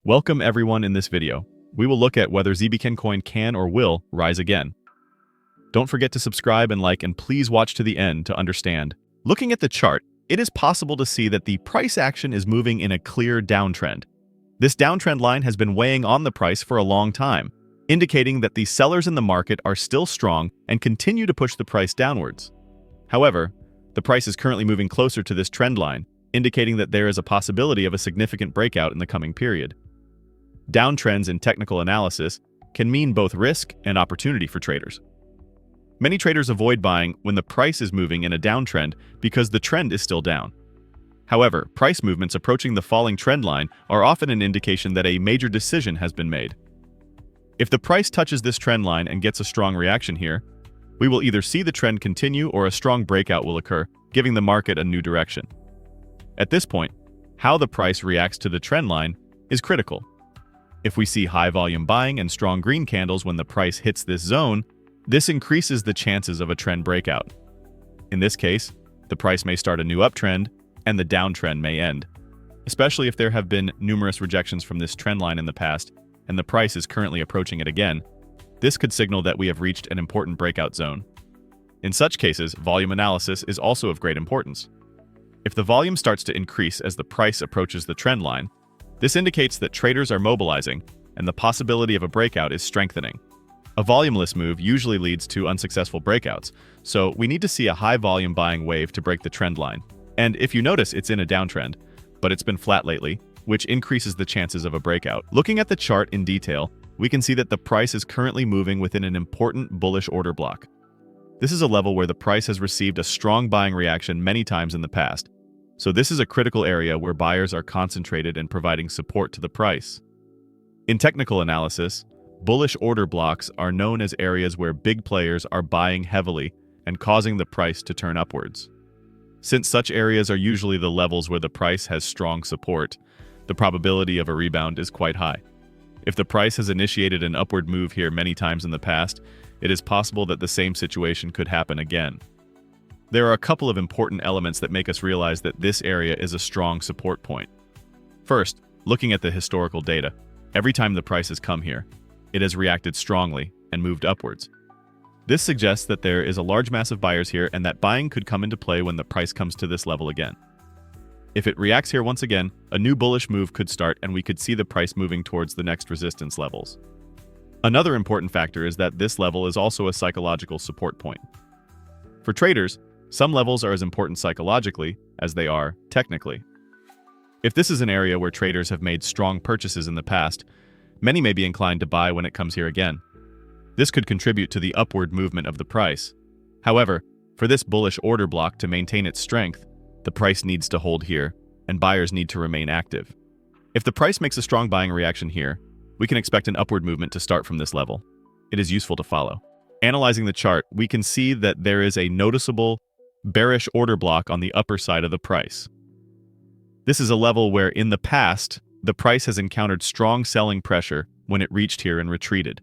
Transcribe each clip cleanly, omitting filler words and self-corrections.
Welcome everyone. In this video, we will look at whether Zbcn coin can or will rise again. Don't forget to subscribe and like, and please watch to the end to understand. Looking at the chart, it is possible to see that the price action is moving in a clear downtrend. This downtrend line has been weighing on the price for a long time, indicating that the sellers in the market are still strong and continue to push the price downwards. However, the price is currently moving closer to this trend line, indicating that there is a possibility of a significant breakout in the coming period. Downtrends in technical analysis can mean both risk and opportunity for traders. Many traders avoid buying when the price is moving in a downtrend because the trend is still down. However, price movements approaching the falling trend line are often an indication that a major decision has been made. If the price touches this trend line and gets a strong reaction here, we will either see the trend continue or a strong breakout will occur, giving the market a new direction. At this point, how the price reacts to the trend line is critical. If we see high volume buying and strong green candles when the price hits this zone, this increases the chances of a trend breakout. In this case, the price may start a new uptrend and the downtrend may end, especially if there have been numerous rejections from this trend line in the past and the price is currently approaching it again. This could signal that we have reached an important breakout zone. In such cases, volume analysis is also of great importance. If the volume starts to increase as the price approaches the trend line, this indicates that traders are mobilizing and the possibility of a breakout is strengthening. A volumeless move usually leads to unsuccessful breakouts, so we need to see a high volume buying wave to break the trend line. And if you notice, it's in a downtrend, but it's been flat lately, which increases the chances of a breakout. Looking at the chart in detail, we can see that the price is currently moving within an important bullish order block. This is a level where the price has received a strong buying reaction many times in the past, so this is a critical area where buyers are concentrated and providing support to the price. In technical analysis, bullish order blocks are known as areas where big players are buying heavily and causing the price to turn upwards. Since such areas are usually the levels where the price has strong support, the probability of a rebound is quite high. If the price has initiated an upward move here many times in the past, it is possible that the same situation could happen again. There are a couple of important elements that make us realize that this area is a strong support point. First, looking at the historical data, every time the price has come here, it has reacted strongly and moved upwards. This suggests that there is a large mass of buyers here and that buying could come into play when the price comes to this level again. If it reacts here once again, a new bullish move could start and we could see the price moving towards the next resistance levels. Another important factor is that this level is also a psychological support point. For traders, some levels are as important psychologically as they are technically. If this is an area where traders have made strong purchases in the past, many may be inclined to buy when it comes here again. This could contribute to the upward movement of the price. However, for this bullish order block to maintain its strength, the price needs to hold here, and buyers need to remain active. If the price makes a strong buying reaction here, we can expect an upward movement to start from this level. It is useful to follow. Analyzing the chart, we can see that there is a noticeable bearish order block on the upper side of the price. This is a level where in the past, the price has encountered strong selling pressure when it reached here and retreated.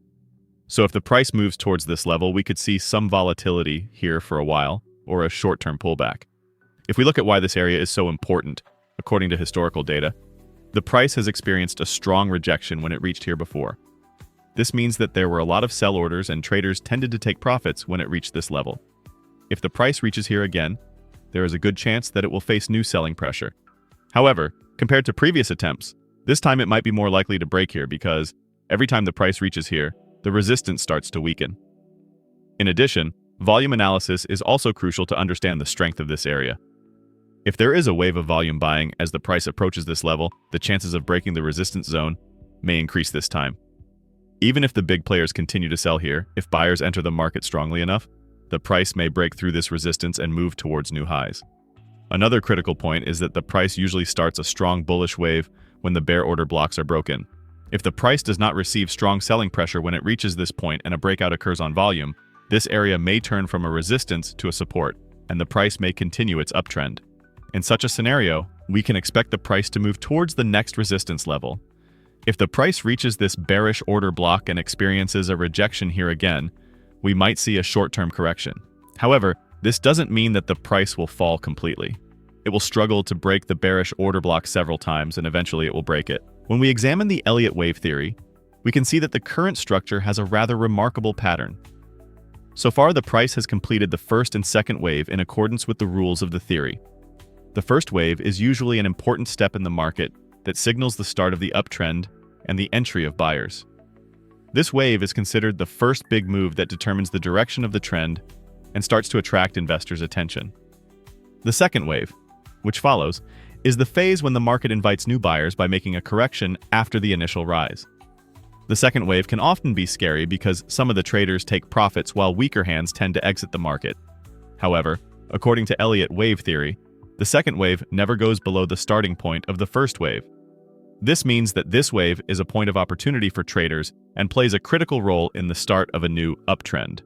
So if the price moves towards this level, we could see some volatility here for a while, or a short-term pullback. If we look at why this area is so important, according to historical data, the price has experienced a strong rejection when it reached here before. This means that there were a lot of sell orders and traders tended to take profits when it reached this level. If the price reaches here again, there is a good chance that it will face new selling pressure. However, compared to previous attempts, this time it might be more likely to break here because every time the price reaches here, the resistance starts to weaken. In addition, volume analysis is also crucial to understand the strength of this area. If there is a wave of volume buying as the price approaches this level, the chances of breaking the resistance zone may increase this time. Even if the big players continue to sell here, if buyers enter the market strongly enough, the price may break through this resistance and move towards new highs. Another critical point is that the price usually starts a strong bullish wave when the bear order blocks are broken. If the price does not receive strong selling pressure when it reaches this point and a breakout occurs on volume, this area may turn from a resistance to a support, and the price may continue its uptrend. In such a scenario, we can expect the price to move towards the next resistance level. If the price reaches this bearish order block and experiences a rejection here again, we might see a short-term correction. However, this doesn't mean that the price will fall completely. It will struggle to break the bearish order block several times and eventually it will break it. When we examine the Elliott wave theory, we can see that the current structure has a rather remarkable pattern. So far, the price has completed the first and second wave in accordance with the rules of the theory. The first wave is usually an important step in the market that signals the start of the uptrend and the entry of buyers. This wave is considered the first big move that determines the direction of the trend and starts to attract investors' attention. The second wave, which follows, is the phase when the market invites new buyers by making a correction after the initial rise. The second wave can often be scary because some of the traders take profits while weaker hands tend to exit the market. However, according to Elliott wave theory, the second wave never goes below the starting point of the first wave. This means that this wave is a point of opportunity for traders and plays a critical role in the start of a new uptrend.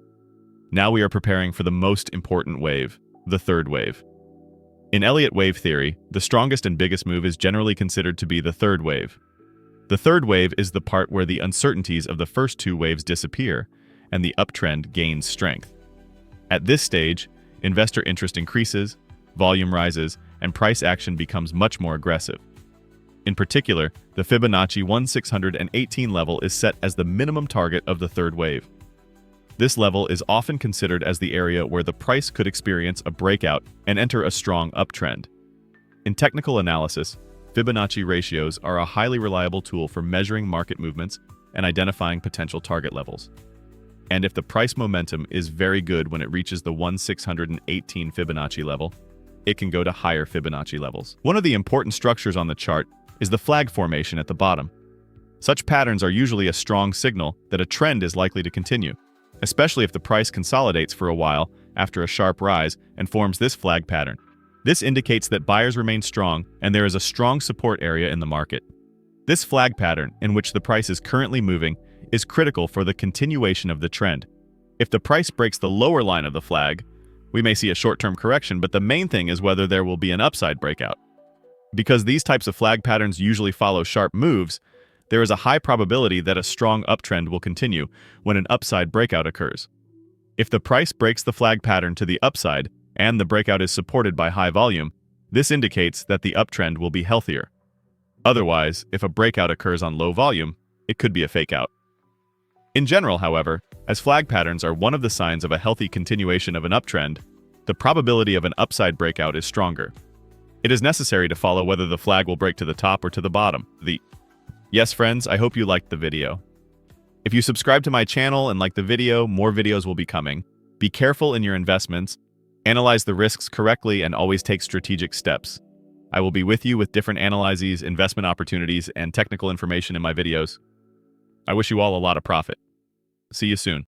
Now we are preparing for the most important wave, the third wave. In Elliott wave theory, the strongest and biggest move is generally considered to be the third wave. The third wave is the part where the uncertainties of the first two waves disappear and the uptrend gains strength. At this stage, investor interest increases, volume rises, and price action becomes much more aggressive. In particular, the Fibonacci 1618 level is set as the minimum target of the third wave. This level is often considered as the area where the price could experience a breakout and enter a strong uptrend. In technical analysis, Fibonacci ratios are a highly reliable tool for measuring market movements and identifying potential target levels. And if the price momentum is very good when it reaches the 1618 Fibonacci level, it can go to higher Fibonacci levels. One of the important structures on the chart is the flag formation at the bottom. Such patterns are usually a strong signal that a trend is likely to continue, especially if the price consolidates for a while after a sharp rise and forms this flag pattern. This indicates that buyers remain strong and there is a strong support area in the market. This flag pattern, in which the price is currently moving, is critical for the continuation of the trend. If the price breaks the lower line of the flag, we may see a short-term correction, but the main thing is whether there will be an upside breakout. Because these types of flag patterns usually follow sharp moves, there is a high probability that a strong uptrend will continue when an upside breakout occurs. If the price breaks the flag pattern to the upside, and the breakout is supported by high volume, this indicates that the uptrend will be healthier. Otherwise, if a breakout occurs on low volume, it could be a fake out. In general, however, as flag patterns are one of the signs of a healthy continuation of an uptrend, the probability of an upside breakout is stronger. It is necessary to follow whether the flag will break to the top or to the bottom. Yes, friends, I hope you liked the video. If you subscribe to my channel and like the video, more videos will be coming. Be careful in your investments, analyze the risks correctly, and always take strategic steps. I will be with you with different analyses, investment opportunities, and technical information in my videos. I wish you all a lot of profit. See you soon.